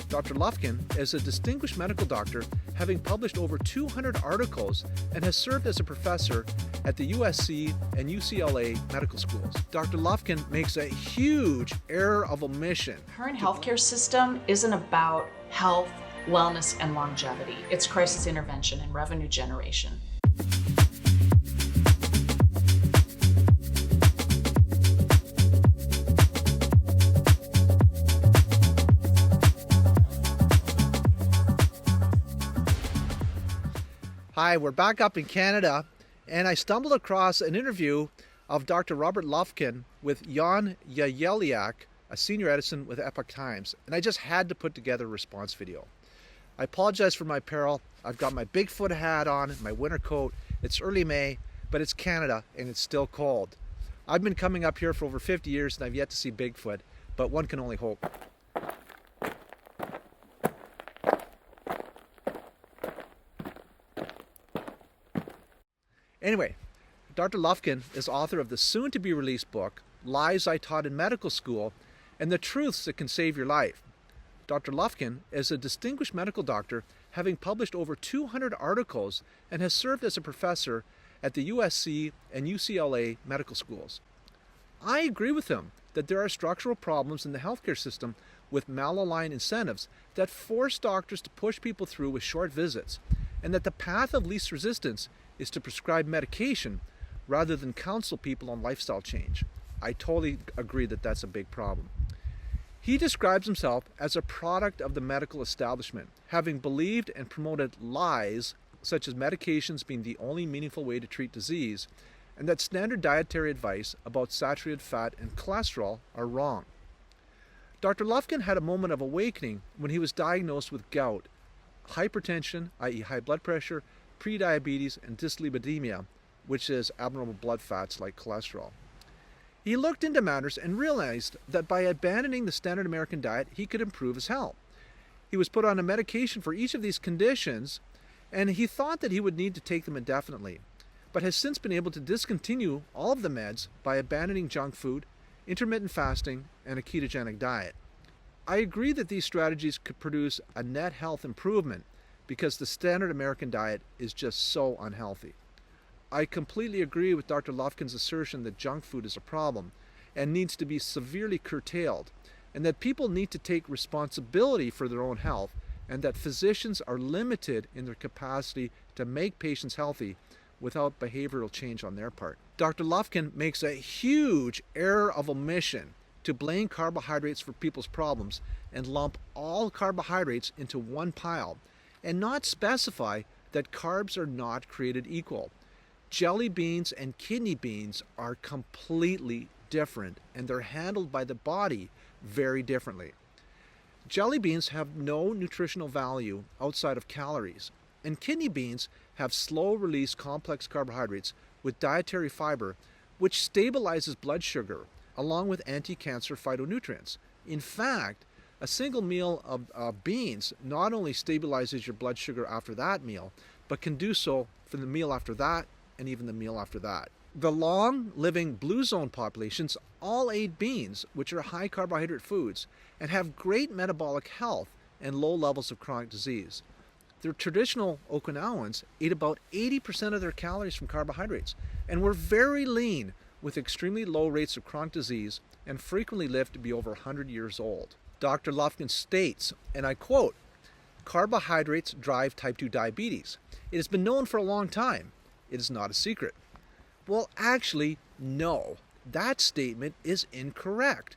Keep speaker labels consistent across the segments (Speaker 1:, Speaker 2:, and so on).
Speaker 1: Dr. Lufkin is a distinguished medical doctor, having published over 200 articles and has served as a professor at the USC and UCLA medical schools. Dr. Lufkin makes a huge error of omission.
Speaker 2: Current healthcare system isn't about health, wellness, and longevity. It's crisis intervention and revenue generation.
Speaker 1: Hi, we're back up in Canada, and I stumbled across an interview of Dr. Robert Lufkin with Jan Jajeliak, a senior editor with Epoch Times, and I just had to put together a response video. I apologize for my apparel. I've got my Bigfoot hat on, my winter coat. It's early May, but it's Canada and it's still cold. I've been coming up here for over 50 years and I've yet to see Bigfoot, but one can only hope. Anyway, Dr. Lufkin is author of the soon-to-be-released book, Lies I Taught in Medical School, and the Truths That Can Save Your Life. Dr. Lufkin is a distinguished medical doctor, having published over 200 articles and has served as a professor at the USC and UCLA medical schools. I agree with him that there are structural problems in the healthcare system with malaligned incentives that force doctors to push people through with short visits, and that the path of least resistance is to prescribe medication rather than counsel people on lifestyle change. I totally agree that that's a big problem. He describes himself as a product of the medical establishment, having believed and promoted lies such as medications being the only meaningful way to treat disease, and that standard dietary advice about saturated fat and cholesterol are wrong. Dr. Lufkin had a moment of awakening when he was diagnosed with gout, hypertension, i.e. high blood pressure, prediabetes, and dyslipidemia, which is abnormal blood fats like cholesterol. He looked into matters and realized that by abandoning the standard American diet, he could improve his health. He was put on a medication for each of these conditions, and he thought that he would need to take them indefinitely, but has since been able to discontinue all of the meds by abandoning junk food, intermittent fasting, and a ketogenic diet. I agree that these strategies could produce a net health improvement because the standard American diet is just so unhealthy. I completely agree with Dr. Lufkin's assertion that junk food is a problem and needs to be severely curtailed, and that people need to take responsibility for their own health, and that physicians are limited in their capacity to make patients healthy without behavioral change on their part. Dr. Lufkin makes a huge error of omission to blame carbohydrates for people's problems and lump all carbohydrates into one pile, and not specify that carbs are not created equal. Jelly beans and kidney beans are completely different, and they're handled by the body very differently. Jelly beans have no nutritional value outside of calories, and kidney beans have slow-release complex carbohydrates with dietary fiber, which stabilizes blood sugar, along with anti-cancer phytonutrients. In fact, a single meal of beans not only stabilizes your blood sugar after that meal, but can do so for the meal after that and even the meal after that. The long-living blue zone populations all ate beans, which are high carbohydrate foods, and have great metabolic health and low levels of chronic disease. The traditional Okinawans ate about 80% of their calories from carbohydrates and were very lean with extremely low rates of chronic disease and frequently lived to be over 100 years old. Dr. Lufkin states, and I quote, "Carbohydrates drive type 2 diabetes. It has been known for a long time. It is not a secret." Well, actually, no. That statement is incorrect.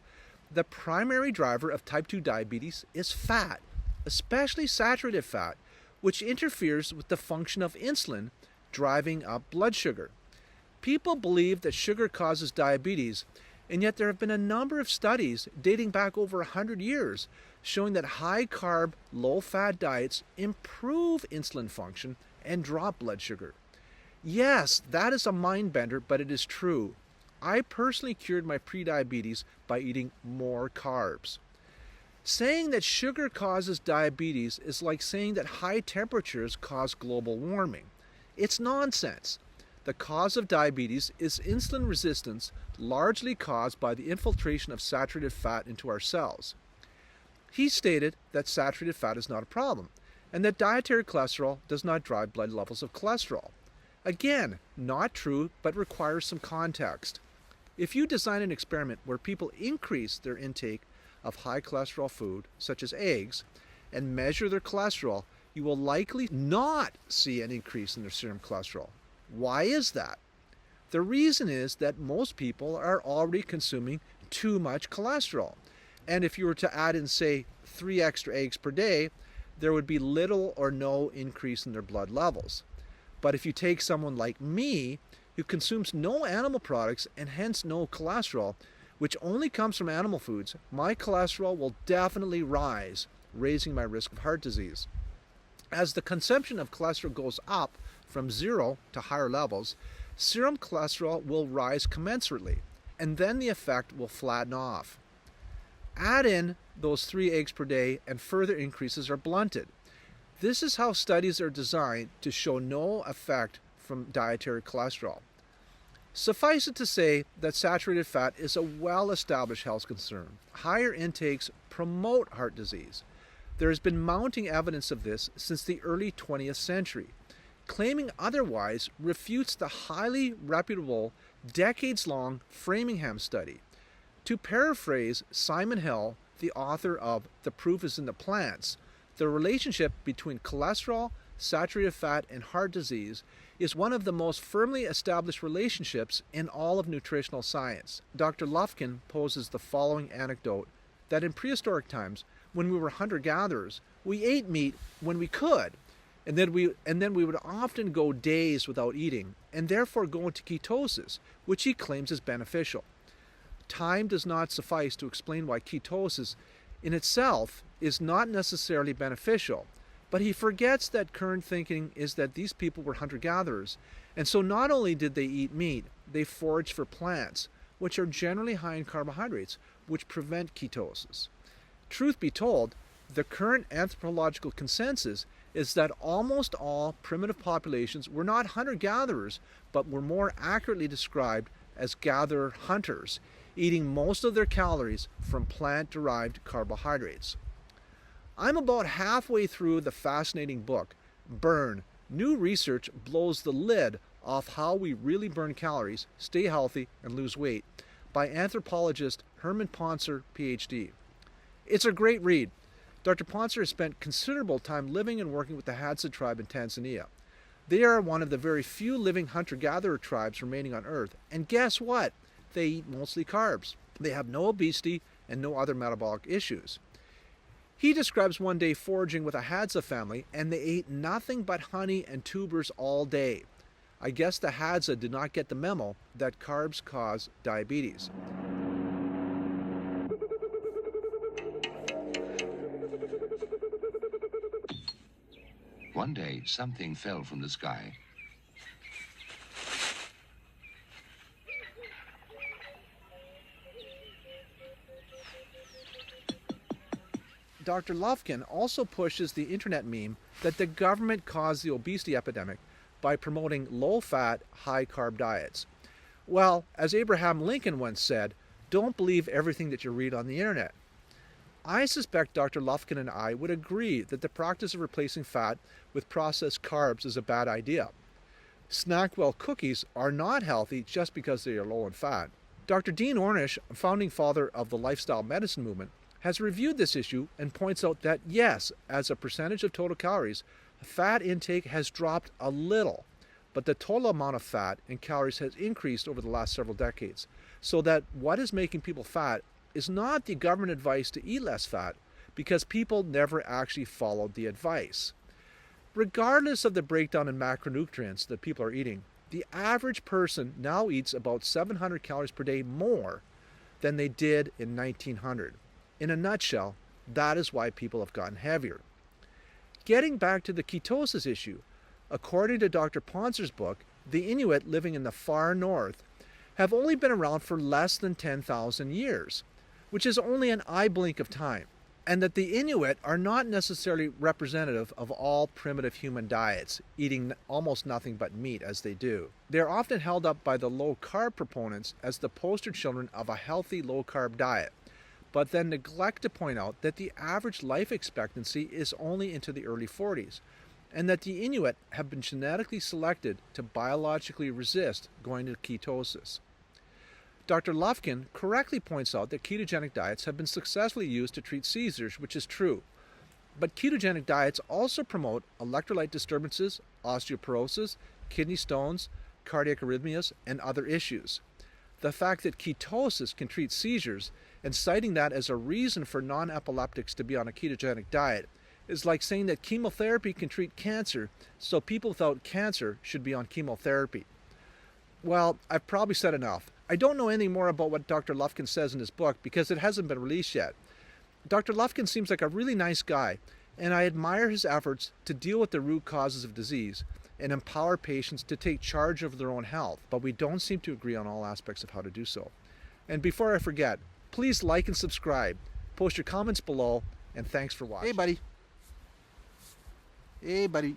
Speaker 1: The primary driver of type 2 diabetes is fat, especially saturated fat, which interferes with the function of insulin, driving up blood sugar. People believe that sugar causes diabetes, and yet there have been a number of studies dating back over 100 years showing that high-carb, low-fat diets improve insulin function and drop blood sugar. Yes, that is a mind bender, but it is true. I personally cured my prediabetes by eating more carbs. Saying that sugar causes diabetes is like saying that high temperatures cause global warming. It's nonsense. The cause of diabetes is insulin resistance, largely caused by the infiltration of saturated fat into our cells. He stated that saturated fat is not a problem, and that dietary cholesterol does not drive blood levels of cholesterol. Again, not true, but requires some context. If you design an experiment where people increase their intake of high cholesterol food, such as eggs, and measure their cholesterol, you will likely not see an increase in their serum cholesterol. Why is that? The reason is that most people are already consuming too much cholesterol. And if you were to add in, say, 3 extra eggs per day, there would be little or no increase in their blood levels. But if you take someone like me, who consumes no animal products and hence no cholesterol, which only comes from animal foods, my cholesterol will definitely rise, raising my risk of heart disease. As the consumption of cholesterol goes up from 0 to higher levels, serum cholesterol will rise commensurately, and then the effect will flatten off. Add in those 3 eggs per day and further increases are blunted. This is how studies are designed to show no effect from dietary cholesterol. Suffice it to say that saturated fat is a well-established health concern. Higher intakes promote heart disease. There has been mounting evidence of this since the early 20th century. Claiming otherwise refutes the highly reputable, decades-long Framingham study. To paraphrase Simon Hill, the author of The Proof is in the Plants, the relationship between cholesterol, saturated fat, and heart disease is one of the most firmly established relationships in all of nutritional science. Dr. Lufkin poses the following anecdote that in prehistoric times, when we were hunter-gatherers, we ate meat when we could, and then we would often go days without eating, and therefore go into ketosis, which he claims is beneficial. Time does not suffice to explain why ketosis in itself is not necessarily beneficial, but he forgets that current thinking is that these people were hunter-gatherers, and so not only did they eat meat, they foraged for plants, which are generally high in carbohydrates, which prevent ketosis. Truth be told, the current anthropological consensus is that almost all primitive populations were not hunter-gatherers, but were more accurately described as gatherer-hunters, eating most of their calories from plant-derived carbohydrates. I'm about halfway through the fascinating book, Burn. New research blows the lid off how we really burn calories, stay healthy, and lose weight, by anthropologist Herman Poncer, PhD. It's a great read. Dr. Poncer has spent considerable time living and working with the Hadza tribe in Tanzania. They are one of the very few living hunter-gatherer tribes remaining on Earth, and guess what? They eat mostly carbs. They have no obesity and no other metabolic issues. He describes one day foraging with a Hadza family, and they ate nothing but honey and tubers all day. I guess the Hadza did not get the memo that carbs cause diabetes.
Speaker 3: One day, something fell from the sky.
Speaker 1: Dr. Lufkin also pushes the internet meme that the government caused the obesity epidemic by promoting low-fat, high-carb diets. Well, as Abraham Lincoln once said, don't believe everything that you read on the internet. I suspect Dr. Lufkin and I would agree that the practice of replacing fat with processed carbs is a bad idea. Snackwell cookies are not healthy just because they are low in fat. Dr. Dean Ornish, founding father of the lifestyle medicine movement, has reviewed this issue and points out that yes, as a percentage of total calories, fat intake has dropped a little, but the total amount of fat and calories has increased over the last several decades, so that what is making people fat is not the government advice to eat less fat, because people never actually followed the advice. Regardless of the breakdown in macronutrients that people are eating, the average person now eats about 700 calories per day more than they did in 1900. In a nutshell, that is why people have gotten heavier. Getting back to the ketosis issue, according to Dr. Poncer's book, the Inuit living in the far north have only been around for less than 10,000 years, which is only an eye blink of time, and that the Inuit are not necessarily representative of all primitive human diets, eating almost nothing but meat as they do. They are often held up by the low-carb proponents as the poster children of a healthy low-carb diet. but then neglect to point out that the average life expectancy is only into the early 40s, and that the Inuit have been genetically selected to biologically resist going to ketosis. Dr. Lufkin correctly points out that ketogenic diets have been successfully used to treat seizures, which is true. But ketogenic diets also promote electrolyte disturbances, osteoporosis, kidney stones, cardiac arrhythmias, and other issues. The fact that ketosis can treat seizures and citing that as a reason for non-epileptics to be on a ketogenic diet is like saying that chemotherapy can treat cancer, so people without cancer should be on chemotherapy. Well, I've probably said enough. I don't know anything more about what Dr. Lufkin says in his book because it hasn't been released yet. Dr. Lufkin seems like a really nice guy, and I admire his efforts to deal with the root causes of disease and empower patients to take charge of their own health, but we don't seem to agree on all aspects of how to do so. And before I forget, please like and subscribe, post your comments below, and thanks for watching.
Speaker 4: Hey, buddy. Hey, buddy.